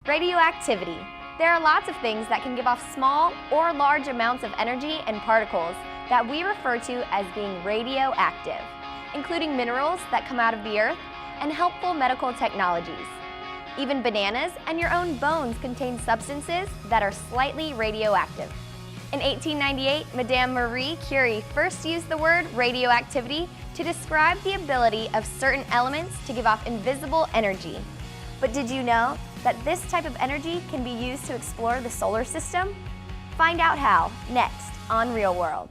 Radioactivity. There are lots of things that can give off small or large amounts of energy and particles that we refer to as being radioactive, including minerals that come out of the earth and helpful medical technologies. Even bananas and your own bones contain substances that are slightly radioactive. In 1898, Madame Marie Curie first used the word radioactivity to describe the ability of certain elements to give off invisible energy. But did you know that this type of energy can be used to explore the solar system? Find out how next on Real World.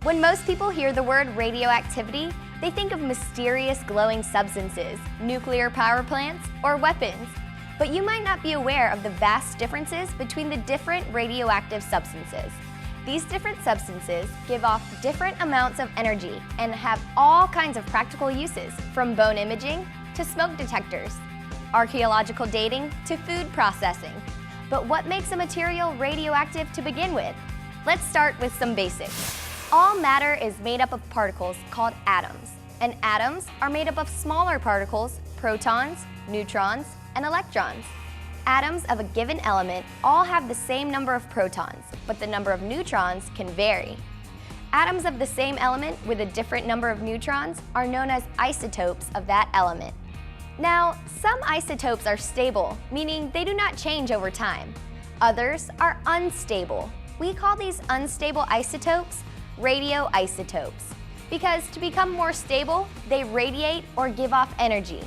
When most people hear the word radioactivity, they think of mysterious glowing substances, nuclear power plants, or weapons. But you might not be aware of the vast differences between the different radioactive substances. These different substances give off different amounts of energy and have all kinds of practical uses, from bone imaging to smoke detectors, archaeological dating to food processing. But what makes a material radioactive to begin with? Let's start with some basics. All matter is made up of particles called atoms, and atoms are made up of smaller particles, protons, neutrons, and electrons. Atoms of a given element all have the same number of protons, but the number of neutrons can vary. Atoms of the same element with a different number of neutrons are known as isotopes of that element. Now, some isotopes are stable, meaning they do not change over time. Others are unstable. We call these unstable isotopes radioisotopes, because to become more stable, they radiate or give off energy,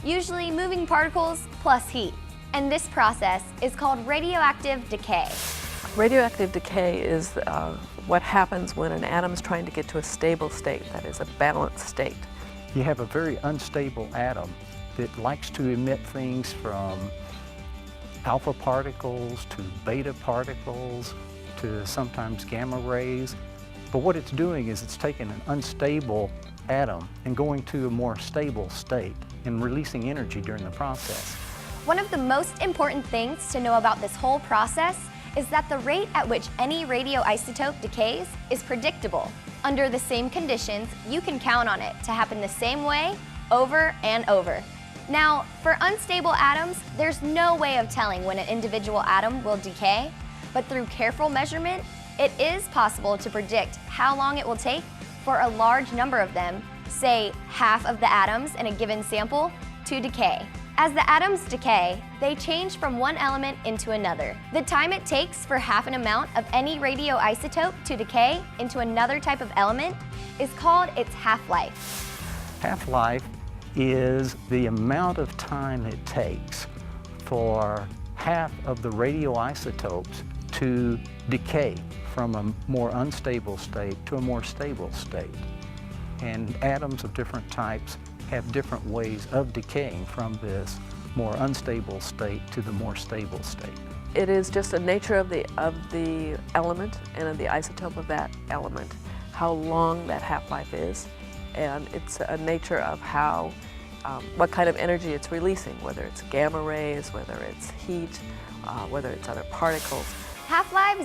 usually moving particles plus heat. And this process is called radioactive decay. Radioactive decay is what happens when an atom is trying to get to a stable state, that is a balanced state. You have a very unstable atom that likes to emit things from alpha particles to beta particles to sometimes gamma rays. But what it's doing is it's taking an unstable atom and going to a more stable state and releasing energy during the process. One of the most important things to know about this whole process is that the rate at which any radioisotope decays is predictable. Under the same conditions, you can count on it to happen the same way over and over. Now, for unstable atoms, there's no way of telling when an individual atom will decay, but through careful measurement, it is possible to predict how long it will take for a large number of them, say half of the atoms in a given sample, to decay. As the atoms decay, they change from one element into another. The time it takes for half an amount of any radioisotope to decay into another type of element is called its half-life. Half-life is the amount of time it takes for half of the radioisotopes to decay from a more unstable state to a more stable state. And atoms of different types have different ways of decaying from this more unstable state to the more stable state. It is just a nature of the element and of the isotope of that element, how long that half-life is, and it's a nature of how, what kind of energy it's releasing, whether it's gamma rays, whether it's heat, whether it's other particles. Half-lives